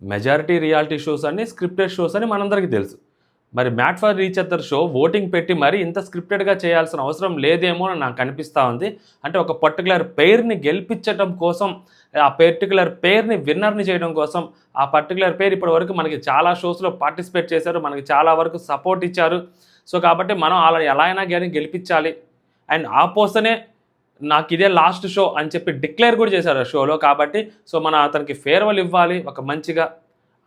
Majority reality shows అన్ని scripted shows అని మనందరికీ తెలుసు. మరి made for each other show voting పెట్టి మరి ఇంత స్క్రిప్టెడ్గా చేయాల్సిన అవసరం లేదేమో అని నాకు అనిపిస్తూ ఉంది. అంటే ఒక పర్టికులర్ పెయిర్ని గెలిపించడం కోసం, ఆ పర్టికులర్ పెయిర్ని విన్నర్ని చేయడం కోసం, ఆ పర్టికులర్ పెయిర్ ఇప్పటి వరకు మనకి చాలా షోస్లో పార్టిసిపేట్ చేశారు, మనకి చాలా వరకు సపోర్ట్ ఇచ్చారు. సో కాబట్టి మనం అలా ఎలా అయినా కానీ గెలిపించాలి. అండ్ ఆ పర్సనే నాకు ఇదే లాస్ట్ షో అని చెప్పి డిక్లేర్ కూడా చేశారు ఆ షోలో. కాబట్టి సో మనం అతనికి ఫేర్వెల్ ఇవ్వాలి ఒక మంచిగా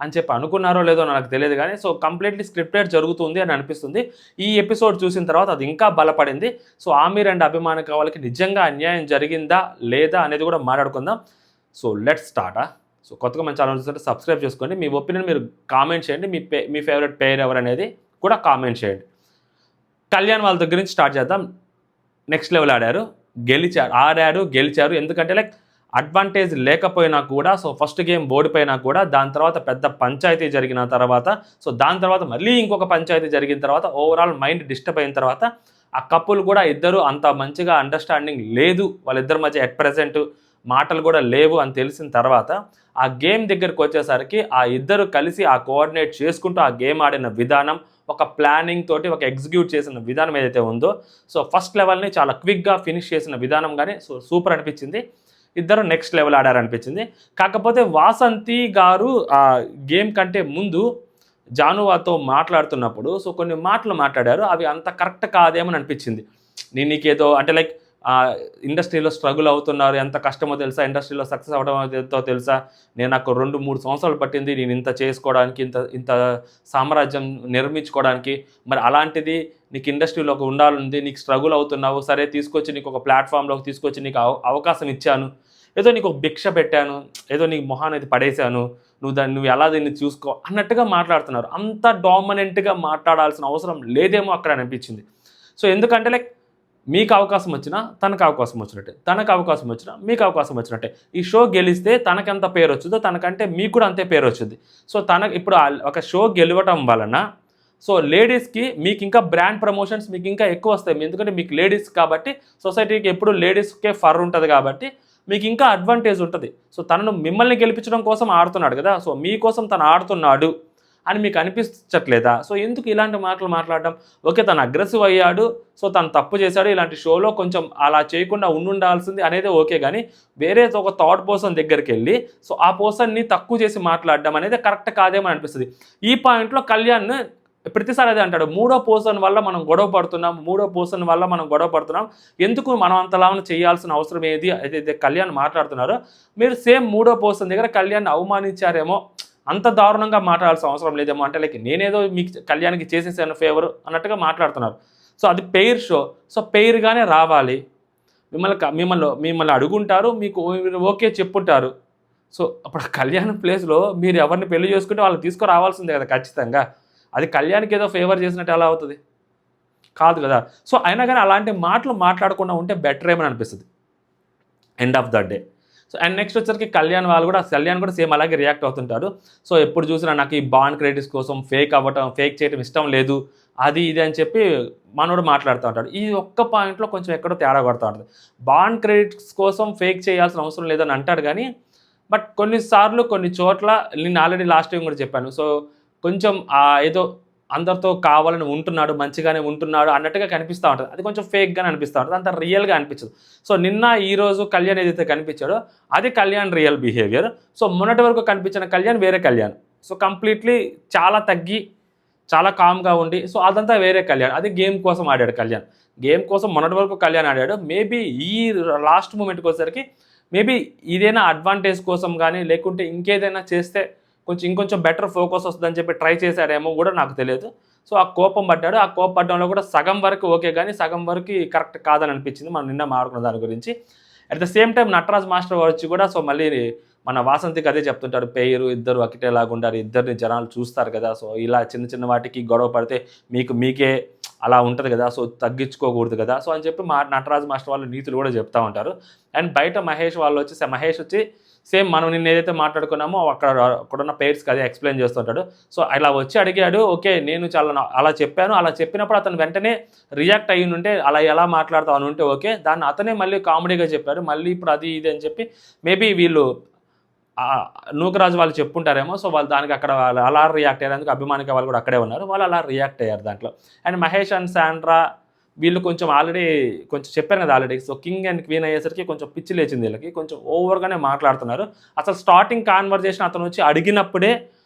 అని చెప్పి అనుకున్నారో లేదో నాకు తెలియదు కానీ సో కంప్లీట్లీ స్క్రిప్టెడ్ జరుగుతుంది అని అనిపిస్తుంది. ఈ ఎపిసోడ్ చూసిన తర్వాత అది ఇంకా బలపడింది. సో ఆమీర్ అండ్ అభిమాన కావాలకి నిజంగా అన్యాయం జరిగిందా లేదా అనేది కూడా మాట్లాడుకుందాం. So let's start. సో కొత్తగా మన ఛానల్ చూస్తుంటే సబ్స్క్రైబ్ చేసుకోండి. మీ ఒపీనియన్ మీరు కామెంట్ చేయండి. మీ ఫేవరెట్ పేర్ ఎవరు అనేది కూడా కామెంట్ చేయండి. కళ్యాణ్ వాళ్ళ దగ్గర నుంచి స్టార్ట్ చేద్దాం. నెక్స్ట్ లెవెల్ ఆడారు గెలిచారు. ఎందుకంటే లైక్ అడ్వాంటేజ్ లేకపోయినా కూడా సో ఫస్ట్ గేమ్ ఓడిపోయినా కూడా దాని తర్వాత పెద్ద పంచాయతీ జరిగిన తర్వాత సో దాని తర్వాత మళ్ళీ ఇంకొక పంచాయతీ జరిగిన తర్వాత ఓవరాల్ మైండ్ డిస్టర్బ్ అయిన తర్వాత ఆ కపుల్ కూడా ఇద్దరు అంత మంచిగా అండర్స్టాండింగ్ లేదు, వాళ్ళిద్దరి మధ్య ఎట్ ప్రజెంట్ మాటలు కూడా లేవు అని తెలిసిన తర్వాత ఆ గేమ్ దగ్గరికి వచ్చేసరికి ఆ ఇద్దరు కలిసి ఆ కోఆర్డినేట్ చేసుకుంటూ ఆ గేమ్ ఆడిన విధానం, ఒక ప్లానింగ్ తోటి ఒక ఎగ్జిక్యూట్ చేసిన విధానం ఏదైతే ఉందో సో ఫస్ట్ లెవెల్ని చాలా క్విక్గా ఫినిష్ చేసిన విధానం కానీ సో సూపర్ అనిపించింది. ఇద్దరు నెక్స్ట్ లెవెల్ ఆడారనిపించింది. కాకపోతే వాసంతి గారు ఆ గేమ్ కంటే ముందు జానువాతో మాట్లాడుతున్నప్పుడు సో కొన్ని మాటలు మాట్లాడారు, అవి అంత కరెక్ట్ కాదేమని అనిపించింది. నీకేదో అంటే లైక్ ఇండస్ట్రీలో స్ట్రగుల్ అవుతున్నారు, ఎంత కష్టమో తెలుసా, ఇండస్ట్రీలో సక్సెస్ అవ్వడం ఎంతో తెలుసా, నేను నాకు 2-3 సంవత్సరాలు పట్టింది నేను ఇంత చేసుకోవడానికి, ఇంత సామ్రాజ్యం నిర్మించుకోవడానికి. మరి అలాంటిది నీకు ఇండస్ట్రీలో ఉండాలని నీకు స్ట్రగుల్ అవుతున్నావు, సరే తీసుకొచ్చి నీకు ఒక ప్లాట్ఫామ్లోకి తీసుకొచ్చి నీకు అవకాశం ఇచ్చాను, ఏదో నీకు ఒక భిక్ష పెట్టాను, ఏదో నీకు మొహాన్ని పడేశాను, నువ్వు ఎలా దీన్ని చూసుకో అన్నట్టుగా మాట్లాడుతున్నారు. అంత డామినెంట్గా మాట్లాడాల్సిన అవసరం లేదేమో అక్కడ అనిపించింది. సో ఎందుకంటే లైక్ మీకు అవకాశం వచ్చినా తనకు అవకాశం వచ్చినట్టే, తనకు అవకాశం వచ్చినా మీకు అవకాశం వచ్చినట్టే. ఈ షో గెలిస్తే తనకెంత పేరు వచ్చిందో తనకంటే మీకు కూడా అంతే పేరు వచ్చింది. సో ఇప్పుడు ఒక షో గెలవటం వలన సో లేడీస్కి మీకు ఇంకా బ్రాండ్ ప్రమోషన్స్ మీకు ఇంకా ఎక్కువ వస్తాయి. ఎందుకంటే మీకు లేడీస్ కాబట్టి సొసైటీకి ఎప్పుడు లేడీస్కే ఫర్ ఉంటుంది కాబట్టి మీకు ఇంకా అడ్వాంటేజ్ ఉంటుంది. సో తనను మిమ్మల్ని గెలిపించడం కోసం ఆడుతున్నాడు కదా, సో మీకోసం తను ఆడుతున్నాడు అని మీకు అనిపించట్లేదా? సో ఎందుకు ఇలాంటి మాటలు మాట్లాడడం? ఓకే తను అగ్రెసివ్ అయ్యాడు, సో తను తప్పు చేశాడు, ఇలాంటి షోలో కొంచెం అలా చేయకుండా ఉండాల్సింది అనేది ఓకే, కానీ వేరే ఒక థర్డ్ పర్సన్ దగ్గరికి వెళ్ళి సో ఆ పర్సన్ని తక్కువ చేసి మాట్లాడడం అనేది కరెక్ట్ కాదేమని అనిపిస్తుంది. ఈ పాయింట్లో కళ్యాణ్ ప్రతిసారి అదే అంటాడు, మూడో పర్సన్ వల్ల మనం గొడవ పడుతున్నాం, ఎందుకు మనం అంతలా చేయాల్సిన అవసరం ఏది అయితే కళ్యాణ్ మాట్లాడుతున్నారో మీరు సేమ్ మూడో పర్సన్ దగ్గర కళ్యాణ్ అవమానించారేమో, అంత దారుణంగా మాట్లాడాల్సిన అవసరం లేదేమో, అంటే లైక్ నేనేదో మీకు కళ్యాణ్కి చేసేసాను ఫేవర్ అన్నట్టుగా మాట్లాడుతున్నారు. సో అది పెయిర్ షో, సో పెయిర్గానే రావాలి. మిమ్మల్ని అడుగుంటారు, మీరు ఓకే చెప్పుంటారు. సో అప్పుడు కళ్యాణ్ ప్లేస్లో మీరు ఎవరిని పెళ్లి చేసుకుంటే వాళ్ళు తీసుకురావాల్సిందే కదా ఖచ్చితంగా. అది కళ్యాణ్కి ఏదో ఫేవర్ చేసినట్టు ఎలా అవుతుంది? కాదు కదా. సో అయినా కానీ అలాంటి మాటలు మాట్లాడకుండా ఉంటే బెటర్ ఏమని అనిపిస్తుంది end of the day. So and next వచ్చరికి కళ్యాణ్ కూడా సేమ్ అలాగే రియాక్ట్ అవుతుంటారు. సో ఎప్పుడు చూసినా నాకు ఈ బాండ్ క్రెడిట్స్ కోసం ఫేక్ చేయడం ఇష్టం లేదు, అది ఇది అని చెప్పి మనోడు మాట్లాడుతూ ఉంటాడు. ఈ ఒక్క పాయింట్లో కొంచెం ఎక్కడో తేడా కొడుతూ ఉంటుంది. బాండ్ క్రెడిట్స్ కోసం ఫేక్ చేయాల్సిన అవసరం లేదని అంటాడు కానీ బట్ కొన్నిసార్లు కొన్ని చోట్ల నేను ఆల్రెడీ లాస్ట్ టైం కూడా చెప్పాను. సో కొంచెం ఏదో అందరితో కావాలని ఉంటున్నాడు, మంచిగానే ఉంటున్నాడు అన్నట్టుగా కనిపిస్తూ ఉంటుంది. అది కొంచెం ఫేక్గానే అనిపిస్తూ ఉంటుంది, అంత రియల్గా అనిపించదు. సో ఈరోజు కళ్యాణ్ ఏదైతే కనిపించాడో అది కళ్యాణ్ రియల్ బిహేవియర్. సో మొన్నటి వరకు కనిపించిన కళ్యాణ్ వేరే కళ్యాణ్. సో కంప్లీట్లీ చాలా తగ్గి చాలా కామ్గా ఉండి సో అదంతా వేరే కళ్యాణ్. అది గేమ్ కోసం ఆడాడు కళ్యాణ్. గేమ్ కోసం మొన్నటి వరకు కళ్యాణ్ ఆడాడు. మేబీ ఈ లాస్ట్ మూమెంట్కి వచ్చేసరికి మేబీ ఇదేనా అడ్వాంటేజ్ కోసం కానీ లేకుంటే ఇంకేదైనా చేస్తే ఇంకొంచెం బెటర్ ఫోకస్ వస్తుందని చెప్పి ట్రై చేశాడేమో కూడా నాకు తెలియదు. సో ఆ కోపం పడ్డాడు. ఆ కోపం పడ్డంలో కూడా సగం వరకు ఓకే కానీ సగం వరకు కరెక్ట్ కాదని అనిపించింది మనం నిన్న మాట్లాడుకున్న దాని గురించి. At the same time Nataraj master వచ్చి కూడా సో మళ్ళీ మన వాసంతికి అదే చెప్తుంటాడు, పేరు ఇద్దరు ఒకటేలాగా ఉండాలి, ఇద్దరిని జనాలు చూస్తారు కదా, సో ఇలా చిన్న వాటికి గొడవ పడితే మీకే అలా ఉంటుంది కదా, సో తగ్గించుకోకూడదు కదా, సో అని చెప్పి నటరాజ్ మాస్టర్ వాళ్ళు నీతులు కూడా చెప్తూ ఉంటారు. అండ్ బయట మహేష్ వచ్చి సేమ్ మనం నిన్న ఏదైతే మాట్లాడుకున్నామో అక్కడున్న పేర్స్కి అదే ఎక్స్ప్లెయిన్ చేస్తుంటాడు. సో అలా వచ్చి అడిగాడు, ఓకే నేను అలా చెప్పాను, అలా చెప్పినప్పుడు అతను వెంటనే రియాక్ట్ అయ్యి ఉంటే అలా ఎలా మాట్లాడతావు అని ఉంటే ఓకే, దాన్ని అతనే మళ్ళీ కామెడీగా చెప్పాడు, మళ్ళీ ఇప్పుడు అది ఇది అని చెప్పి మేబీ వీళ్ళు నూకరాజు వాళ్ళు చెప్పుంటారేమో. సో వాళ్ళు దానికి అక్కడ వాళ్ళు అలా రియాక్ట్ అయ్యేందుకు అభిమానిక వాళ్ళు కూడా అక్కడే ఉన్నారు. వాళ్ళు అలా రియాక్ట్ అయ్యారు దాంట్లో. అండ్ మహేష్ అండ్ శాండ్రా వీళ్ళు కొంచెం ఆల్రెడీ కొంచెం చెప్పాను కదా already. So king and queen అయ్యేసరికి కొంచెం పిచ్చి లేచింది వీళ్ళకి. కొంచెం ఓవర్గానే మాట్లాడుతున్నారు. అసలు స్టార్టింగ్ కాన్వర్జేషన్ అతను వచ్చి అడిగినప్పుడే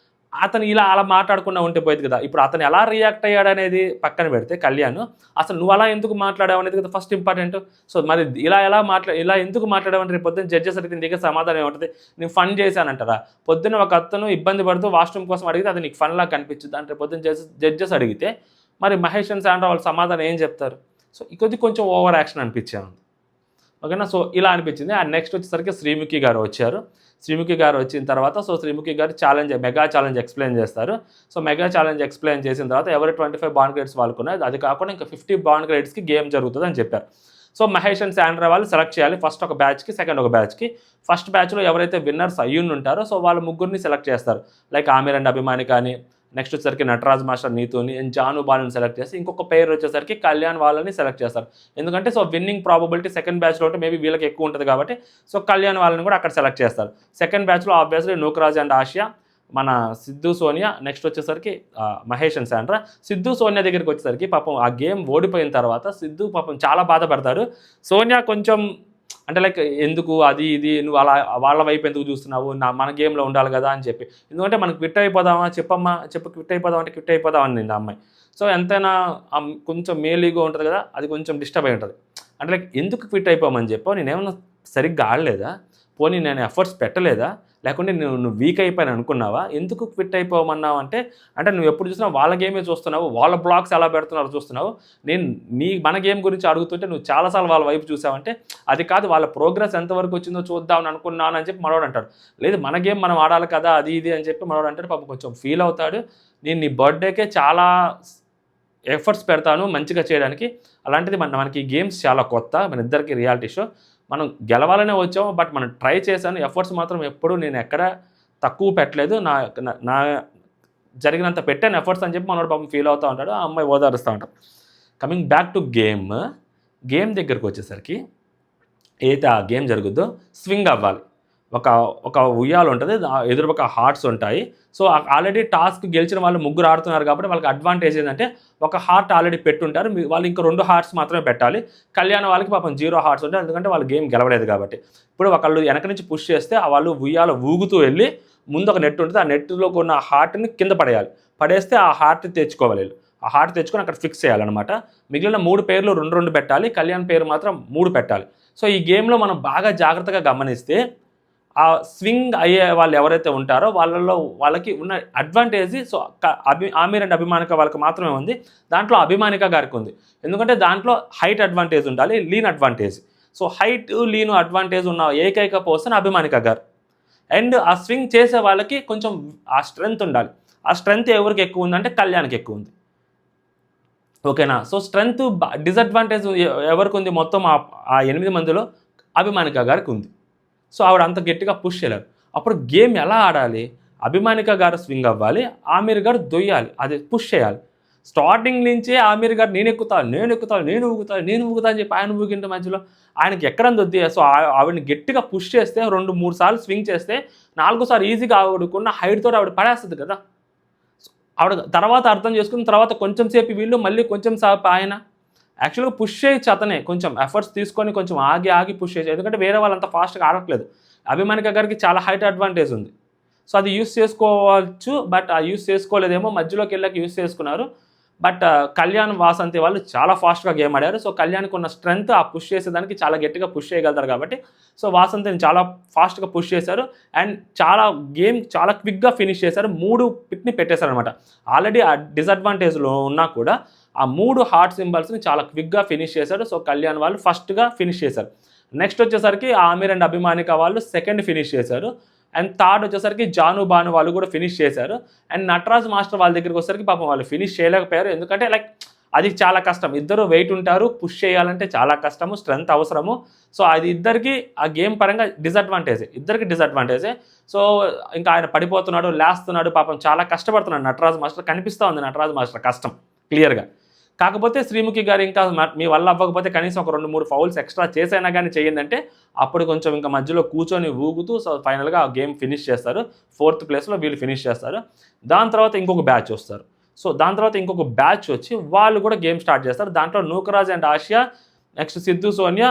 అతను ఇలా అలా మాట్లాడకుండా ఉంటే పోయేది కదా. ఇప్పుడు అతను ఎలా రియాక్ట్ అయ్యాడు అనేది పక్కన పెడితే కళ్యాణ్, అసలు నువ్వు అలా ఎందుకు మాట్లాడావు అనేది కదా ఫస్ట్ ఇంపార్టెంట్. సో మరి ఇలా ఎందుకు మాట్లాడావు అంటే రేపు పొద్దున్న జడ్జెస్ అడిగితే నీ దగ్గర సమాధానం ఏముంటుంది? నేను ఫన్ చేశానంటారా? పొద్దున్న ఒక అతను ఇబ్బంది పడుతూ వాష్రూమ్ కోసం అడిగితే అది నీకు ఫన్లా కనిపించుద్ది అంటే పొద్దున్న జడ్జెస్ అడిగితే మరి మహేష్ అండ్ శాండ్రా వాళ్ళ సమాధానం ఏం చెప్తారు? సో కొంచెం ఓవర్ యాక్షన్ అనిపించాను. ఓకేనా. సో ఇలా అనిపించింది. అండ్ నెక్స్ట్ వచ్చేసరికి శ్రీముఖి గారు వచ్చారు. శ్రీముఖి గారు వచ్చిన తర్వాత సో శ్రీముఖి గారు మెగా ఛాలెంజ్ ఎక్స్ప్లెయిన్ చేస్తారు. సో మెగా ఛాలెంజ్ ఎక్స్ప్లెయిన్ చేసిన తర్వాత ఎవరి 25 బాండ్ క్రెడిట్స్ వాళ్ళకున్నాయి, అది కాకుండా ఇంకా 50 బాండ్ క్రెడిట్స్కి గేమ్ జరుగుతుంది అని చెప్పారు. సో మహేష్ అండ్ శాండ్రా వాళ్ళు సెలెక్ట్ చేయాలి. ఫస్ట్ ఒక బ్యాచ్కి, సెకండ్ ఒక బ్యాచ్కి. ఫస్ట్ బ్యాచ్లో ఎవరైతే విన్నర్స్ అయ్యుని ఉంటారో సో వాళ్ళ ముగ్గురిని సెలెక్ట్ చేస్తారు. లైక్ ఆమిర్ అండ్ అభిమాని కానీ, నెక్స్ట్ వచ్చేసరికి నటరాజ్ మాస్టర్ నీతుని, జాను బాలుని సెలెక్ట్ చేసి ఇంకొక పేరు వచ్చేసరికి కళ్యాణ్ వాళ్ళని సెలెక్ట్ చేస్తారు. ఎందుకంటే సో విన్నింగ్ ప్రాబబిలిటీ సెకండ్ బ్యాచ్లో ఉంటే మేబీ వీళ్ళకి ఎక్కువ ఉంటుంది కాబట్టి సో కళ్యాణ్ వాళ్ళని కూడా అక్కడ సెలెక్ట్ చేస్తారు. సెకండ్ బ్యాచ్లో ఆబ్వియస్లీ నూకరాజ్ అండ్ ఆసియా, మన సిద్ధు సోనియా, నెక్స్ట్ వచ్చేసరికి మహేష్ అండ్ శాండ్రా. సిద్ధు సోనియా దగ్గరికి వచ్చేసరికి పాపం ఆ గేమ్ ఓడిపోయిన తర్వాత సిద్ధు పాపం చాలా బాధపడతాడు. సోనియా కొంచెం అంటే లైక్ ఎందుకు అది ఇది నువ్వు అలా వాళ్ళ వైపు ఎందుకు చూస్తున్నావు, మన గేమ్లో ఉండాలి కదా అని చెప్పి. ఎందుకంటే మనకు క్విట్ అయిపోదామా చెప్పు క్విట్ అయిపోదాం అంటే క్విట్ అయిపోదాం అని నింది అమ్మాయి. సో ఎంతైనా కొంచెం మేలీగా ఉంటుంది కదా, అది కొంచెం డిస్టర్బ్ అయి ఉంటుంది. అంటే లైక్ ఎందుకు క్విట్ అయిపోమని చెప్పావు, నేనేమన్నా సరిగ్గా ఆడలేదా, పోనీ నేను ఎఫర్ట్స్ పెట్టలేదా, లేకుంటే నువ్వు వీక్ అయిపోయాను అనుకున్నావా, ఎందుకు క్విట్ అయిపోమన్నావు అంటే నువ్వు ఎప్పుడు చూసినా వాళ్ళ గేమే చూస్తున్నావు, వాళ్ళ బ్లాగ్స్ ఎలా పెడుతున్నారో చూస్తున్నావు, మన గేమ్ గురించి అడుగుతుంటే నువ్వు చాలాసార్లు వాళ్ళ వైపు చూసావంటే అది కాదు, వాళ్ళ ప్రోగ్రెస్ ఎంతవరకు వచ్చిందో చూద్దామని అనుకున్నాను అని చెప్పి మనోడు అంటాడు. లేదు మన గేమ్ మనం ఆడాలి కదా అది ఇది అని చెప్పి మనోడు అంటాడు. పాపం కొంచెం ఫీల్ అవుతాడు. నేను నీ బర్త్డేకే చాలా ఎఫర్ట్స్ పెడతాను మంచిగా చేయడానికి, అలాంటిది మనకి ఈ గేమ్స్ చాలా కొత్త, మన ఇద్దరికి రియాలిటీ షో, మనం గెలవాలనే వచ్చాము, బట్ మనం ట్రై చేశాను, ఎఫర్ట్స్ మాత్రం ఎప్పుడు నేను ఎక్కడ తక్కువ పెట్టలేదు, నా జరిగినంత పెట్టాను ఎఫర్ట్స్ అని చెప్పి మనోడు పాపం ఫీల్ అవుతూ ఉంటాడు. ఆ అమ్మాయి ఓదారుస్తూ ఉంటాడు. కమింగ్ బ్యాక్ టు గేమ్ దగ్గరకు వచ్చేసరికి ఏదైతే ఆ గేమ్ జరుగుద్దో స్వింగ్ అవ్వాలి. ఒక ఉయ్యాలు ఉంటుంది, ఎదురుపక్క హార్ట్స్ ఉంటాయి. సో ఆల్రెడీ టాస్క్ గెలిచిన వాళ్ళు ముగ్గురు ఆడుతున్నారు కాబట్టి వాళ్ళకి అడ్వాంటేజ్ ఏంటంటే ఒక హార్ట్ ఆల్రెడీ పెట్టుంటారు, వాళ్ళు ఇంకా 2 హార్ట్స్ మాత్రమే పెట్టాలి. కళ్యాణ్ వాళ్ళకి పాపం 0 హార్ట్స్ ఉంటాయి, ఎందుకంటే వాళ్ళు గేమ్ గెలవలేదు కాబట్టి. ఇప్పుడు ఒకళ్ళు వెనక నుంచి పుష్ చేస్తే వాళ్ళు ఉయ్యాల ఊగుతూ వెళ్ళి ముందు ఒక నెట్ ఉంటుంది, ఆ నెట్లో ఉన్న హార్ట్ని కింద పడేస్తే ఆ హార్ట్ తెచ్చుకోవాలి. ఆ హార్ట్ తెచ్చుకొని అక్కడ ఫిక్స్ చేయాలన్నమాట. మిగిలిన 3 పేర్లు 2 పెట్టాలి, కళ్యాణ్ పేరు మాత్రం 3 పెట్టాలి. సో ఈ గేమ్లో మనం బాగా జాగ్రత్తగా గమనిస్తే ఆ స్వింగ్ అయ్యే వాళ్ళు ఎవరైతే ఉంటారో వాళ్ళకి ఉన్న advantage so Aamir and Abhimanika వాళ్ళకి మాత్రమే ఉంది. దాంట్లో అభిమానిక గారికి ఉంది, ఎందుకంటే దాంట్లో హైట్ అడ్వాంటేజ్ ఉండాలి, lean advantage. So height lean advantage ఉన్న ఏకైక పర్సన్ అభిమానిక గారు. అండ్ ఆ స్వింగ్ చేసే వాళ్ళకి కొంచెం ఆ స్ట్రెంగ్త్ ఉండాలి. ఆ స్ట్రెంగ్త్ ఎవరికి ఎక్కువ ఉందంటే కళ్యాణ్కి ఎక్కువ ఉంది. ఓకేనా. సో స్ట్రెంగ్త్ డిసడ్వాంటేజ్ ఎవరికి ఉంది మొత్తం ఆ 8 మందిలో అభిమానిక గారికి ఉంది. సో ఆవిడ అంత గట్టిగా పుష్ చేయలేరు. అప్పుడు గేమ్ ఎలా ఆడాలి, అభిమానిక గారు స్వింగ్ అవ్వాలి, ఆమీర్ గారు దొయ్యాలి, అది పుష్ చేయాలి. స్టార్టింగ్ నుంచే ఆమీర్ గారు నేను ఊగుతా అని చెప్పి ఆయన ఊగింటే మధ్యలో ఆయనకి ఎక్కడంత వద్ది. సో ఆవిడని గట్టిగా పుష్ చేస్తే 2-3 సార్లు స్వింగ్ చేస్తే 4వ సారి ఈజీగా ఆవిడకున్న హైట్తో ఆవిడ పడేస్తుంది కదా. ఆవిడ తర్వాత అర్థం చేసుకున్న తర్వాత కొంచెం సేపు వీళ్ళు మళ్ళీ కొంచెం సేపు ఆయన యాక్చువల్గా పుష్ చేయొచ్చు, అతనే కొంచెం ఎఫర్ట్స్ తీసుకొని కొంచెం ఆగి పుష్ చేయొచ్చు, ఎందుకంటే వేరే వాళ్ళంతా ఫాస్ట్గా ఆడట్లేదు. అభిమానిక గారికి చాలా హైట్ అడ్వాంటేజ్ ఉంది. సో అది యూస్ చేసుకోవచ్చు, బట్ ఆ యూస్ చేసుకోలేదేమో, మధ్యలోకి వెళ్ళాక యూస్ చేసుకున్నారు. బట్ కళ్యాణ్ వాసంతి వాళ్ళు చాలా ఫాస్ట్గా గేమ్ ఆడారు. సో కళ్యాణ్కి ఉన్న స్ట్రెంగ్త్ ఆ పుష్ చేసేదానికి చాలా గట్టిగా పుష్ చేయగలుగుతారు కాబట్టి సో వాసంతిని చాలా ఫాస్ట్గా పుష్ చేశారు. అండ్ గేమ్ చాలా క్విక్గా ఫినిష్ చేశారు. 3 పిట్ని పెట్టేశారు అనమాట. ఆల్రెడీ ఆ డిసడ్వాంటేజ్లో ఉన్నా కూడా ఆ 3 హార్ట్ సింబల్స్ని చాలా క్విక్గా ఫినిష్ చేశారు. సో కళ్యాణ్ వాళ్ళు ఫస్ట్గా ఫినిష్ చేశారు. నెక్స్ట్ వచ్చేసరికి ఆమీర్ అండ్ అభిమానిక వాళ్ళు సెకండ్ ఫినిష్ చేశారు. అండ్ థర్డ్ వచ్చేసరికి జాను బాను వాళ్ళు కూడా ఫినిష్ చేశారు. అండ్ నటరాజ్ మాస్టర్ వాళ్ళ దగ్గరికి వచ్చేసరికి పాపం వాళ్ళు ఫినిష్ చేయలేకపోయారు, ఎందుకంటే లైక్ అది చాలా కష్టం, ఇద్దరు వెయిట్ ఉంటారు, పుష్ చేయాలంటే చాలా కష్టము, స్ట్రెంత్ అవసరము. సో అది ఇద్దరికి ఆ గేమ్ పరంగా ఇద్దరికి డిసడ్వాంటేజే. సో ఇంకా ఆయన పడిపోతున్నాడు, లేస్తున్నాడు, పాపం చాలా కష్టపడుతున్నాడు నటరాజ్ మాస్టర్, కనిపిస్తూ ఉంది నటరాజ్ మాస్టర్ కష్టం క్లియర్గా. కాకపోతే శ్రీముఖి గారు ఇంకా మీ వల్ల అవ్వకపోతే కనీసం ఒక 2-3 ఫౌల్స్ ఎక్స్ట్రా చేసైనా కానీ చేయండి, అప్పుడు కొంచెం ఇంకా మధ్యలో కూర్చొని ఊగుతూ సో ఫైనల్గా ఆ గేమ్ ఫినిష్ చేస్తారు. 4th ప్లేస్లో వీళ్ళు ఫినిష్ చేస్తారు. దాని తర్వాత ఇంకొక బ్యాచ్ వస్తారు. సో దాని తర్వాత ఇంకొక బ్యాచ్ వచ్చి వాళ్ళు కూడా గేమ్ స్టార్ట్ చేస్తారు. దాంట్లో Nookaraj and Asia, next Siddhu Sonia,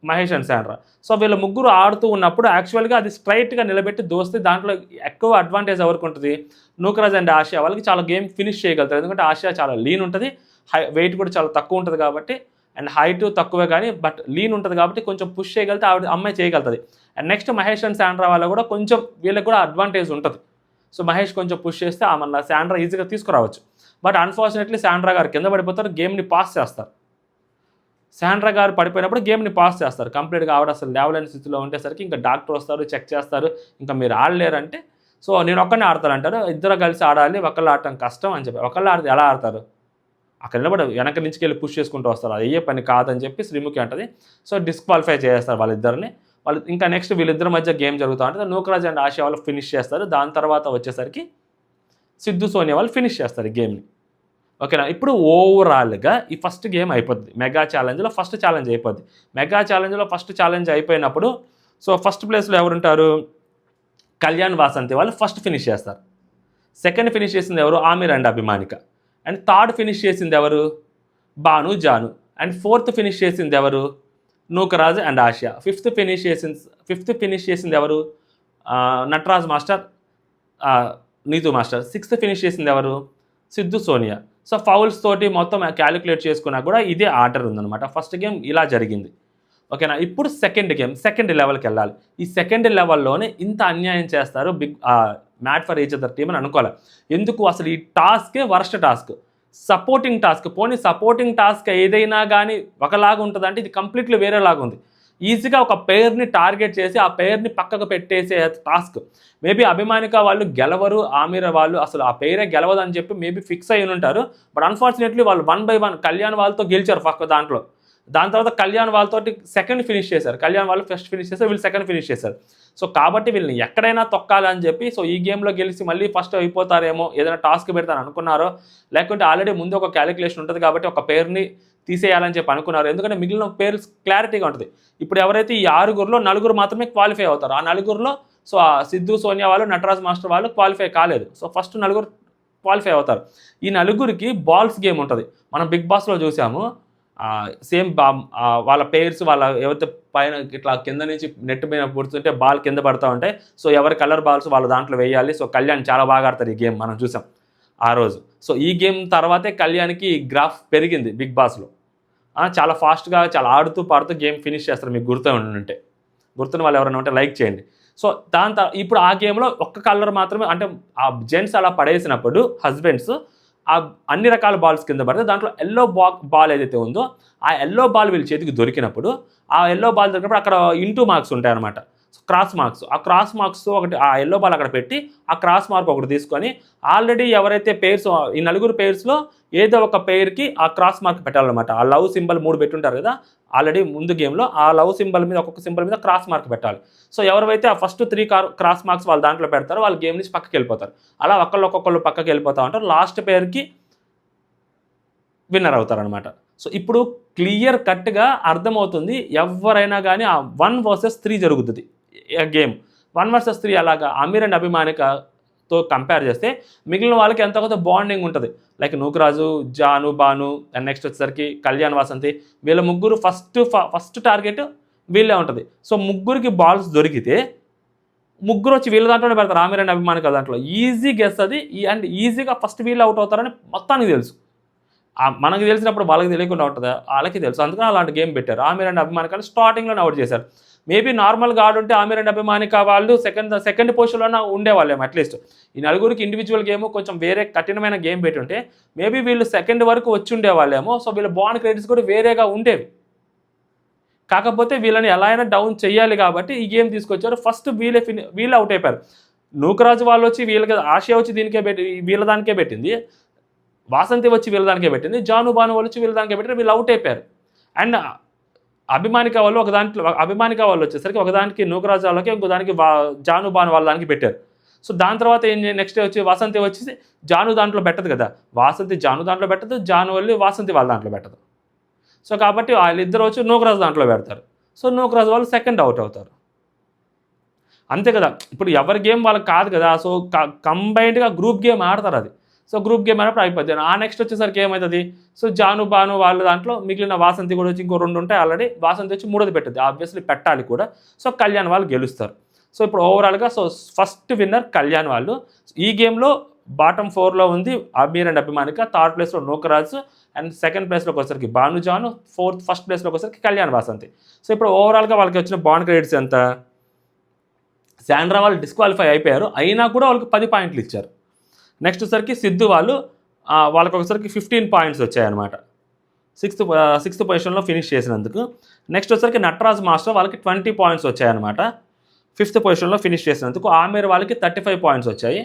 Mahesh and Sandra. So వీళ్ళ ముగ్గురు ఆడుతూ ఉన్నప్పుడు యాక్చువల్గా అది స్ట్రైట్గా నిలబెట్టి దోస్తే దాంట్లో ఎక్కువ అడ్వాంటేజ్ ఎవరికి ఉంటుంది, నూకరాజ్ అండ్ ఆసియా వాళ్ళకి చాలా గేమ్ ఫినిష్ చేయగలుగుతారు. ఎందుకంటే ఆసియా చాలా లీన్ ఉంటుంది, వెయిట్ కూడా చాలా తక్కువ ఉంటుంది కాబట్టి, అండ్ హైట్ తక్కువే కానీ బట్ లీన్ ఉంటుంది కాబట్టి కొంచెం పుష్ చేయగలిగితే అమ్మాయి చేయగలుగుతుంది. And next Mahesh and Sandra వాళ్ళ కూడా కొంచెం వీళ్ళకి కూడా అడ్వాంటేజ్ ఉంటుంది. సో మహేష్ కొంచెం పుష్ చేస్తే మన శాండ్రా ఈజీగా తీసుకురావచ్చు. బట్ అన్ఫార్చునేట్లీ శాండ్రా గారు కింద పడిపోతారు, గేమ్ని పాస్ చేస్తారు. శాండ్రా గారు పడిపోయినప్పుడు గేమ్ని పాస్ చేస్తారు కంప్లీట్గా. ఆవిడ అసలు లేవలేని స్థితిలో ఉండేసరికి ఇంకా డాక్టర్ వస్తారు, చెక్ చేస్తారు, ఇంకా మీరు ఆడలేరంటే సో నేను ఒక్కనే ఆడతానంటారు. ఇద్దరు కలిసి ఆడాలి, ఒకళ్ళు ఆడటం కష్టం అని చెప్పి. ఒకళ్ళు ఆడితే ఎలా ఆడతారు, అక్కడ నిలబడి వెనక నుంచి వెళ్ళి పుష్ చేసుకుంటూ వస్తారు, అది అయ్యే పని కాదని చెప్పి శ్రీముఖి అంటది. సో డిస్క్వాలిఫై చేస్తారు వాళ్ళిద్దరిని. వాళ్ళు ఇంకా నెక్స్ట్ వీళ్ళిద్దరి మధ్య గేమ్ జరుగుతూ ఉంటుంది. నూకరాజ్ అండ్ ఆసియా వాళ్ళు ఫినిష్ చేస్తారు. దాని తర్వాత వచ్చేసరికి సిద్ధు సోనియా వాళ్ళు ఫినిష్ చేస్తారు ఈ గేమ్ని. ఓకేనా. ఇప్పుడు ఓవరాల్గా ఈ ఫస్ట్ గేమ్ అయిపోద్ది. మెగా ఛాలెంజ్లో ఫస్ట్ ఛాలెంజ్ అయిపోద్ది. మెగా ఛాలెంజ్లో ఫస్ట్ ఛాలెంజ్ అయిపోయినప్పుడు సో ఫస్ట్ ప్లేస్లో ఎవరుంటారు, కళ్యాణ్ వాసంతి వాళ్ళు ఫస్ట్ ఫినిష్ చేస్తారు. సెకండ్ ఫినిష్ చేసింది ఎవరు, Aamir and Abhimanika. And third finish చేసింది ఎవరు, Banu Janu. And fourth finish చేసింది ఎవరు, Nookaraj and Asiya. Fifth finish చేసింది ఎవరు, Nataraj master, Neetu master. Sixth finish చేసింది ఎవరు, సిద్ధు సోనియా. సో ఫౌల్స్ తోటి మొత్తం క్యాలిక్యులేట్ చేసుకున్నా కూడా ఇదే ఆర్డర్ ఉందన్నమాట. ఫస్ట్ గేమ్ ఇలా జరిగింది. ఓకేనా. ఇప్పుడు సెకండ్ లెవెల్కి వెళ్ళాలి. ఈ సెకండ్ లెవెల్లోనే ఇంత అన్యాయం చేస్తారు made for each other team అని అనుకోవాలి. ఎందుకు అసలు ఈ టాస్కే వర్స్ట్ టాస్క్, సపోర్టింగ్ టాస్క్. పోనీ సపోర్టింగ్ టాస్క్ ఏదైనా కానీ ఒకలాగా ఉంటుందంటే ఇది కంప్లీట్లీ వేరేలాగా ఉంది. ఈజీగా ఒక పేరుని టార్గెట్ చేసి ఆ పేరుని పక్కకు పెట్టేసే టాస్క్. మేబీ అభిమానిక వాళ్ళు గెలవరు, ఆమిర వాళ్ళు అసలు ఆ పేరే గెలవదు అని చెప్పి మేబీ ఫిక్స్ అయ్యి ఉంటారు. బట్ అన్ఫార్చునేట్లీ వాళ్ళు 1 by 1 కళ్యాణ్ వాళ్ళతో గెలిచారు ఫస్ట్ దాంట్లో. దాని తర్వాత కళ్యాణ్ వాళ్ళతో సెకండ్ ఫినిష్ చేశారు. కళ్యాణ్ వాళ్ళు ఫస్ట్ ఫినిష్ చేశారు, వీళ్ళు సెకండ్ ఫినిష్ చేశారు. సో కాబట్టి వీళ్ళని ఎక్కడైనా తొక్కాలని చెప్పి సో ఈ గేమ్లో గెలిచి మళ్ళీ ఫస్ట్ అయిపోతారేమో, ఏదైనా టాస్క్ పెడతాను అనుకున్నారో, లేకుంటే ఆల్రెడీ ముందు ఒక క్యాలిక్యులేషన్ ఉంటుంది కాబట్టి ఒక పేరుని తీసేయాలని చెప్పి అనుకున్నారు. ఎందుకంటే మిగిలిన పేర్లు క్లారిటీగా ఉంటుంది. ఇప్పుడు ఎవరైతే ఈ 6గురిలో 4 మాత్రమే క్వాలిఫై అవుతారు. ఆ 4గురిలో సో సిద్ధు సోనియా వాళ్ళు, నటరాజ్ మాస్టర్ వాళ్ళు క్వాలిఫై కాలేదు. సో ఫస్ట్ 4 క్వాలిఫై అవుతారు. ఈ 4కి బాల్స్ గేమ్ ఉంటుంది. మనం బిగ్ బాస్లో చూసాము. సేమ్ వాళ్ళ పేర్స్ వాళ్ళ ఎవరైతే పైన ఇట్లా కింద నుంచి నెట్ మీద పుడుతుంటే బాల్ కింద పడుతూ ఉంటాయి. సో ఎవరి కలర్ బాల్స్ వాళ్ళ దాంట్లో వేయాలి. సో కళ్యాణ్ చాలా బాగా ఆడతారు ఈ గేమ్, మనం చూసాం ఆ రోజు. సో ఈ గేమ్ తర్వాతే కళ్యాణ్కి గ్రాఫ్ పెరిగింది బిగ్ బాస్లో. చాలా ఫాస్ట్గా చాలా ఆడుతూ పాడుతూ గేమ్ ఫినిష్ చేస్తారు. మీకు గుర్తున్న వాళ్ళు ఎవరైనా ఉంటే లైక్ చేయండి. సో ఇప్పుడు ఆ గేమ్లో ఒక్క కలర్ మాత్రమే, అంటే ఆ జెంట్స్ అలా పడేసినప్పుడు హస్బెండ్స్ ఆ అన్ని రకాల బాల్స్ కింద పడితే దాంట్లో ఎల్లో బాల్ ఏదైతే ఉందో ఆ ఎల్లో బాల్ వీళ్ళ చేతికి దొరికినప్పుడు, ఆ ఎల్లో బాల్ దొరికినప్పుడు అక్కడ ఇంటూ మార్క్స్ ఉంటాయన్నమాట, క్రాస్ మార్క్స్. ఆ క్రాస్ మార్క్స్ ఒకటి ఆ ఎల్లో బాల్ అక్కడ పెట్టి ఆ క్రాస్ మార్క్ ఒకటి తీసుకొని ఆల్రెడీ ఎవరైతే పేర్స్ ఈ 4 పేర్స్లో ఏదో ఒక పేరుకి ఆ క్రాస్ మార్క్ పెట్టాలన్నమాట. ఆ లవ్ సింబల్ 3 పెట్టుంటారు కదా ఆల్రెడీ ముందు గేమ్లో, ఆ లవ్ సింబల్ మీద ఒక్కొక్క సింబల్ మీద క్రాస్ మార్క్ పెట్టాలి. సో ఎవరైతే ఆ ఫస్ట్ 3 క్రాస్ మార్క్స్ వాళ్ళు దాంట్లో పెడతారో వాళ్ళు గేమ్ నుంచి పక్కకి వెళ్ళిపోతారు. అలా ఒక్కొక్కళ్ళు పక్కకి వెళ్ళిపోతూ ఉంటారు. లాస్ట్ పేరుకి విన్నర్ అవుతారనమాట. సో ఇప్పుడు క్లియర్ కట్గా అర్థమవుతుంది, ఎవరైనా కానీ ఆ 1 versus 3 జరుగుతుంది గేమ్. 1 versus 3 అలాగా అమీర్ అండ్ అభిమానికతో కంపేర్ చేస్తే మిగిలిన వాళ్ళకి ఎంతో కొంత బాండింగ్ ఉంటుంది. Like Nookaraju, Janu, Banu, and next వచ్చేసరికి కళ్యాణ్ వాసంతి, వీళ్ళ ముగ్గురు ఫస్ట్ టార్గెట్ వీళ్ళే ఉంటుంది. సో ముగ్గురికి బాల్స్ దొరికితే ముగ్గురు వచ్చి వీళ్ళ దాంట్లోనే పెడతారు, ఆమీర్ అండ్ అభిమానిక దాంట్లో. ఈజీ గెస్ అది, అండ్ ఈజీగా ఫస్ట్ వీళ్ళు అవుట్ అవుతారని మొత్తానికి తెలుసు. మనకు తెలిసినప్పుడు వాళ్ళకి తెలియకుండా ఉంటుంది, వాళ్ళకి తెలుసు. అందుకని అలాంటి గేమ్ పెట్టారు. ఆమీర్ అండ్ అభిమానికలు స్టార్టింగ్లోనే అవుట్ చేశారు. మేబీ నార్మల్గా ఆడుంటే ఆమీర్ అండ్ అభిమానిక వాళ్ళు సెకండ్ పొజిషన్లోనే ఉండేవాళ్ళేమో అట్లీస్ట్. ఈ 4కి ఇండివిజువల్ గేమ్ కొంచెం వేరే కఠినమైన గేమ్ పెట్టుంటే మేబీ వీళ్ళు సెకండ్ వరకు వచ్చి ఉండేవాళ్ళేమో. సో వీళ్ళ బాండ్ క్రెడిట్స్ కూడా వేరేగా ఉండేవి. కాకపోతే వీళ్ళని ఎలా అయినా డౌన్ చేయాలి కాబట్టి ఈ గేమ్ తీసుకొచ్చారు. ఫస్ట్ వీళ్ళే అవుట్ అయిపోయారు. నూకరాజు వాళ్ళు వచ్చి వీళ్ళకి, ఆసియా వచ్చి దీనికే వీళ్ళ దానికే పెట్టింది, వాసంతి వచ్చి వీళ్ళ దానికే పెట్టింది, జాను బాను వాళ్ళు వచ్చి వీళ్ళ దానికే పెట్టారు, వీళ్ళు అవుట్ అయిపోయారు. అండ్ అభిమానిక వాళ్ళు వచ్చేసరికి ఒకదానికి నూకరాజు వాళ్ళకి, ఇంకో దానికి జాను బాను వాళ్ళ దానికి పెట్టారు. సో దాని తర్వాత నెక్స్ట్ వచ్చి వాసంతి వచ్చేసి జాను దాంట్లో పెట్టదు కదా, వాసంతి జాను దాంట్లో పెట్టదు, జాను వెళ్ళి వాసంతి వాళ్ళ దాంట్లో పెట్టదు. సో కాబట్టి వాళ్ళిద్దరు వచ్చి నూకరాజు దాంట్లో పెడతారు. సో నూకరాజు వాళ్ళు సెకండ్ అవుట్ అవుతారు. అంతే కదా, ఇప్పుడు ఎవరి గేమ్ వాళ్ళకి కాదు కదా. సో కంబైన్డ్గా గ్రూప్ గేమ్ ఆడతారు అది. సో గ్రూప్ గేమ్ అయినప్పుడు అయిపోద్ది. ఆ నెక్స్ట్ వచ్చేసరికి ఏమవుతుంది, సో జాను బాను వాళ్ళ దాంట్లో మిగిలిన వాసంతి కూడా వచ్చి ఇంకో 2 ఉంటాయి ఆల్రెడీ. వాసంతి వచ్చి 3ది పెట్టద్ది, ఆబ్వియస్లీ పెట్టాలి కూడా. సో కళ్యాణ్ వాళ్ళు గెలుస్తారు. సో ఇప్పుడు ఓవరాల్గా సో ఫస్ట్ విన్నర్ కళ్యాణ్ వాళ్ళు. ఈ గేమ్లో బాటమ్ 4లో ఉంది అమీర్ అండ్ అభిమానిక, థర్డ్ ప్లేస్లో నూకరాజు, అండ్ సెకండ్ ప్లేస్లోకి వచ్చేసరికి భాను జాను, ఫస్ట్ ప్లేస్లోకి వచ్చేసరికి కళ్యాణ్ వాసంతి. సో ఇప్పుడు ఓవరాల్గా వాళ్ళకి వచ్చిన బాండ్ క్రెడిట్స్ ఎంత, శాండ్రా వాళ్ళు డిస్క్వాలిఫై అయిపోయారు, అయినా కూడా వాళ్ళకి 10 పాయింట్లు ఇచ్చారు. నెక్స్ట్ వచ్చరికి సిద్ధు వాళ్ళు వాళ్ళకి ఒకసారికి 15 పాయింట్స్ వచ్చాయన్నమాట, సిక్స్త్ పొజిషన్లో ఫినిష్ చేసినందుకు. నెక్స్ట్ వచ్చరికి నటరాజ్ మాస్టర్ వాళ్ళకి 20 పాయింట్స్ వచ్చాయన్నమాట, 5th పొజిషన్లో ఫినిష్ చేసినందుకు. ఆమీర్ వాళ్ళకి 35 పాయింట్స్ వచ్చాయి,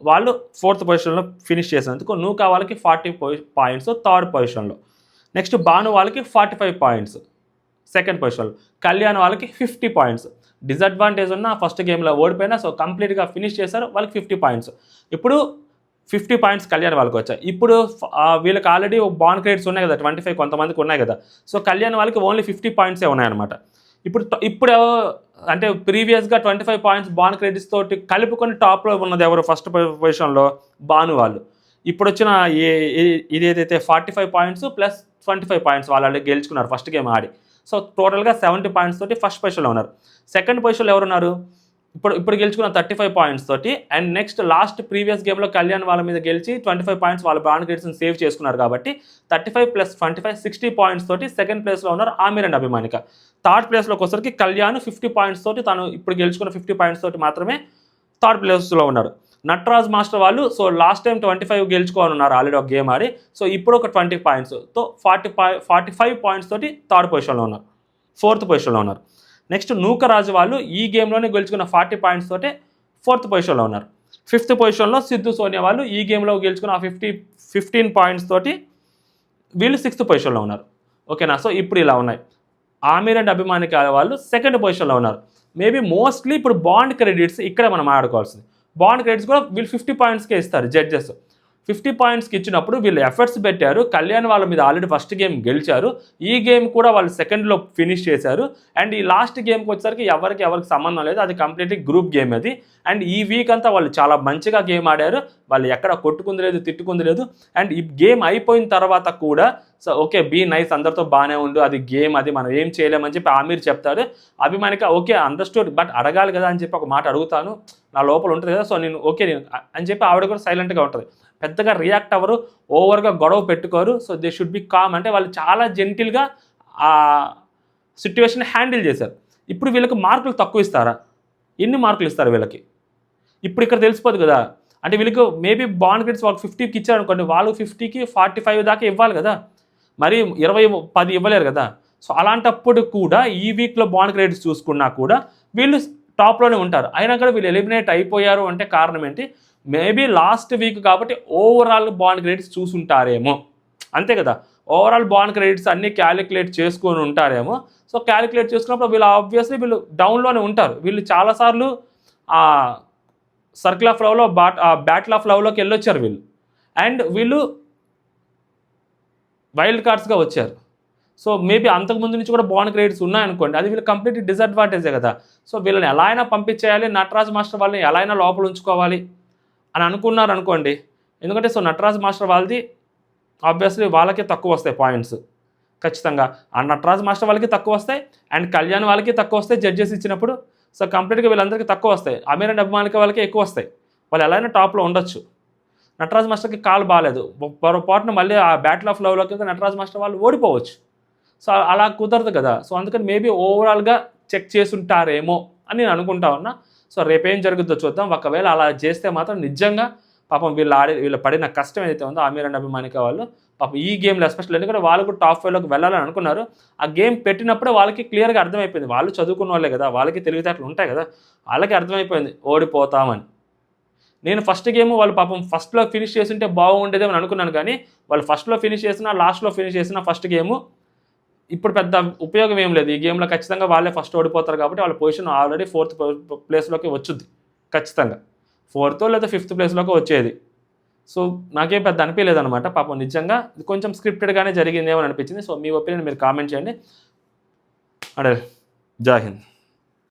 వాళ్ళు 4th పొజిషన్లో ఫినిష్ చేసినందుకు. నూకా వాళ్ళకి 40 పాయింట్స్ 3rd పొజిషన్లో. నెక్స్ట్ భాను వాళ్ళకి 45 పాయింట్స్ 2nd పొజిషన్లో. కళ్యాణ్ వాళ్ళకి 50 పాయింట్స్. డిసడ్వాంటేజ్ ఉన్న ఫస్ట్ గేమ్లో ఓడిపోయినా సో కంప్లీట్గా ఫినిష్ చేశారు, వాళ్ళకి 50 పాయింట్స్. ఇప్పుడు 50 పాయింట్స్ కళ్యాణ్ వాళ్ళకి వచ్చాయి. ఇప్పుడు వీళ్ళకి ఆల్రెడీ బాండ్ క్రెడిట్స్ ఉన్నాయి కదా, 25 కొంతమందికి ఉన్నాయి కదా. సో కళ్యాణ్ వాళ్ళకి ఓన్లీ 50 పాయింట్సే ఉన్నాయన్నమాట. ఇప్పుడు అంటే ప్రీవియస్గా 25 పాయింట్స్ బాండ్ క్రెడిట్స్ తోటి కలుపుకొని టాప్లో ఉన్నది ఎవరు, ఫస్ట్ పొజిషన్లో భాను వాళ్ళు. ఇప్పుడు వచ్చిన ఇది ఏదైతే 45 పాయింట్స్ ప్లస్ 25 పాయింట్స్ వాళ్ళు గెలుచుకున్నారు ఫస్ట్ గేమ్ ఆడి. సో టోటల్గా 70 పాయింట్స్ తోటి ఫస్ట్ పొజిషన్లో ఉన్నారు. సెకండ్ పొజిషన్లో ఎవరున్నారు, ఇప్పుడు గెలుచుకున్న 35 పాయింట్స్ తోటి. అండ్ నెక్స్ట్ లాస్ట్ ప్రీవియస్ గేమ్లో కళ్యాణ్ వాళ్ళ మీద గెలిచి 25 పాయింట్స్ వాళ్ళ బాండ్ క్రెడిట్స్ని సేవ్ చేసుకున్నారు కాబట్టి 35 + 25 60 పాయింట్స్ తోటి సెకండ్ ప్లేస్లో ఉన్నారు ఆమీర్ అండ్ అభిమానిక. థర్డ్ ప్లేస్లోకి వచ్చేసరికి కళ్యాణ్ 50 పాయింట్స్ తోటి, తను ఇప్పుడు గెలుచుకున్న 50 పాయింట్స్ తోటి మాత్రమే థర్డ్ ప్లేస్లో ఉన్నారు. నటరాజ్ మాస్టర్ వాళ్ళు సో లాస్ట్ టైం 25 గెలుచుకోనున్నారు ఆల్రెడీ ఒక గేమ్ ఆడి. సో ఇప్పుడు ఒక 20 పాయింట్స్తో 45 పాయింట్స్ తోటి థర్డ్ పొజిషన్లో ఉన్నారు, 4th పొజిషన్లో ఉన్నారు. నెక్స్ట్ నూకరాజు వాళ్ళు ఈ గేమ్లోనే గెలుచుకున్న 40 పాయింట్స్ తోటే 4th పొజిషన్లో ఉన్నారు. 5th పొజిషన్లో సిద్ధు సోనియా వాళ్ళు ఈ గేమ్లో గెలుచుకున్న 15 పాయింట్స్ తోటి వీళ్ళు 6th పొజిషన్లో ఉన్నారు. ఓకేనా, సో ఇప్పుడు ఇలా ఉన్నాయి. ఆమీర్ అండ్ అభిమానిక వాళ్ళు సెకండ్ పొజిషన్లో ఉన్నారు. మేబీ మోస్ట్లీ ఇప్పుడు బాండ్ క్రెడిట్స్ ఇక్కడ మనం ఆడుకోవాల్సింది. బాండ్ క్రెడిట్స్ కూడా వీళ్ళు 50 పాయింట్స్కే ఇస్తారు జడ్జెస్. 50 పాయింట్స్కి ఇచ్చినప్పుడు వీళ్ళు ఎఫర్ట్స్ పెట్టారు, కళ్యాణ్ వాళ్ళ మీద ఆల్రెడీ ఫస్ట్ గేమ్ గెలిచారు, ఈ గేమ్ కూడా వాళ్ళు సెకండ్లో ఫినిష్ చేశారు. అండ్ ఈ లాస్ట్ గేమ్కి వచ్చేసరికి ఎవరికి సంబంధం లేదు, అది కంప్లీట్లీ గ్రూప్ గేమ్ అది. అండ్ ఈ వీక్ అంతా వాళ్ళు చాలా మంచిగా గేమ్ ఆడారు, వాళ్ళు ఎక్కడ కొట్టుకుంది లేదు, తిట్టుకుంది లేదు. అండ్ ఈ గేమ్ అయిపోయిన తర్వాత కూడా సో ఓకే బీ నైస్, అందరితో బాగానే ఉండు, అది గేమ్, అది మనం ఏం చేయలేమని చెప్పి ఆమీర్ చెప్తారు. అభిమానిక ఓకే అండర్స్టూడ్, బట్ అడగాలి కదా అని చెప్పి ఒక మాట అడుగుతాను, నా లోపల ఉంటుంది కదా, సో నేను ఓకే అని చెప్పి ఆవిడ కూడా సైలెంట్గా ఉంటుంది, పెద్దగా రియాక్ట్ అవ్వరు, ఓవర్గా గొడవ పెట్టుకోరు. So they should be calm, అంటే వాళ్ళు చాలా జెంటిల్గా ఆ సిట్యువేషన్ హ్యాండిల్ చేశారు. ఇప్పుడు వీళ్ళకి మార్కులు తక్కువ ఇస్తారా, ఎన్ని మార్కులు ఇస్తారు వీళ్ళకి, ఇప్పుడు ఇక్కడ తెలిసిపోదు కదా. అంటే వీళ్ళకి మేబీ బాండ్ క్రెడిట్స్ వాళ్ళకి 50కి ఇచ్చారు అనుకోండి, వాళ్ళు 50కి 45 దాకా ఇవ్వాలి కదా, మరి 20-10 ఇవ్వలేరు కదా. సో అలాంటప్పుడు కూడా ఈ వీక్లో బాండ్ క్రెడిట్స్ చూసుకున్నా కూడా వీళ్ళు టాప్లోనే ఉంటారు. అయినా కూడా వీళ్ళు ఎలిమినేట్ అయిపోయారు అంటే కారణం ఏంటి, మేబీ లాస్ట్ వీక్ కాబట్టి ఓవరాల్ బాండ్ క్రెడిట్స్ చూసుంటారేమో, అంతే కదా. ఓవరాల్ బాండ్ క్రెడిట్స్ అన్నీ క్యాలిక్యులేట్ చేసుకొని ఉంటారేమో. సో క్యాలిక్యులేట్ చేసుకున్నప్పుడు వీళ్ళు ఆబ్వియస్లీ వీళ్ళు డౌన్లోనే ఉంటారు. వీళ్ళు చాలాసార్లు సర్కిల్ ఆఫ్ లవ్లో బ్యాటిల్ ఆఫ్ లవ్లోకి వెళ్ళొచ్చారు వీళ్ళు, అండ్ వీళ్ళు వైల్డ్ కార్డ్స్గా వచ్చారు. సో మేబీ అంతకుముందు నుంచి కూడా బాండ్ క్రెడిట్స్ ఉన్నాయనుకోండి, అది వీళ్ళు కంప్లీట్ డిసడ్వాంటేజే కదా. సో వీళ్ళని ఎలా అయినా పంపించేయాలి, నటరాజ్ మాస్టర్ వాళ్ళని ఎలా అయినా లోపల ఉంచుకోవాలి అని అనుకున్నారు అనుకోండి. ఎందుకంటే సో నటరాజ్ మాస్టర్ వాళ్ళది ఆబ్వియస్లీ వాళ్ళకే తక్కువ వస్తాయి పాయింట్స్ ఖచ్చితంగా, ఆ నటరాజ్ మాస్టర్ వాళ్ళకి తక్కువ వస్తాయి, అండ్ కళ్యాణ్ వాళ్ళకి తక్కువ వస్తాయి జడ్జెస్ ఇచ్చినప్పుడు. సో కంప్లీట్గా వీళ్ళందరికీ తక్కువ వస్తాయి, అమీర్ అండ్ అభిమానిక వాళ్ళకి ఎక్కువ వస్తాయి, వాళ్ళు ఎలా అయినా టాప్లో ఉండొచ్చు. నటరాజ్ మాస్టర్కి కాల్ బాగాలేదు, పొరపాటున మళ్ళీ ఆ బ్యాటిల్ ఆఫ్ లవ్లోకి నటరాజ్ మాస్టర్ వాళ్ళు ఓడిపోవచ్చు. సో అలా కుదరదు కదా. సో అందుకని మేబీ ఓవరాల్గా చెక్ చేసుంటారేమో అని నేను అనుకుంటా ఉన్నా. సో రేపేం జరుగుతుందో చూద్దాం. ఒకవేళ అలా చేస్తే మాత్రం నిజంగా పాపం వీళ్ళు పడిన కష్టం ఏదైతే ఉందో అమీర్ అండ్ అభిమానిక వాళ్ళు పాపం ఈ గేమ్లో ఎస్పెషల్, ఎందుకంటే వాళ్ళు కూడా టాప్ 5లోకి వెళ్ళాలని అనుకున్నారు. ఆ గేమ్ పెట్టినప్పుడే వాళ్ళకి క్లియర్గా అర్థమైపోయింది, వాళ్ళు చదువుకున్న వాళ్ళే కదా, వాళ్ళకి తెలివితేటలు ఉంటాయి కదా, వాళ్ళకి అర్థమైపోయింది ఓడిపోతామని. నేను ఫస్ట్ గేమ్ వాళ్ళు పాపం ఫస్ట్లో ఫినిష్ చేస్తుంటే బాగుండేదేమని అనుకున్నాను, కానీ వాళ్ళు ఫస్ట్లో ఫినిష్ చేసినా లాస్ట్లో ఫినిష్ చేసిన ఫస్ట్ గేము ఇప్పుడు పెద్ద ఉపయోగం ఏం లేదు. ఈ గేమ్లో ఖచ్చితంగా వాళ్ళే ఫస్ట్ ఓడిపోతారు కాబట్టి వాళ్ళ పొజిషన్ ఆల్రెడీ 4th ప్లేస్లోకి వచ్చుద్ది ఖచ్చితంగా. 4th లేదా 5th ప్లేస్లోకి వచ్చేది. సో నాకేం పెద్ద అనిపించలేదు అనమాట. పాపం నిజంగా ఇది కొంచెం స్క్రిప్టెడ్గానే జరిగిందేమో అనిపించింది. సో మీ ఒపీనియన్ మీరు కామెంట్ చేయండి. అడే జై హింద్.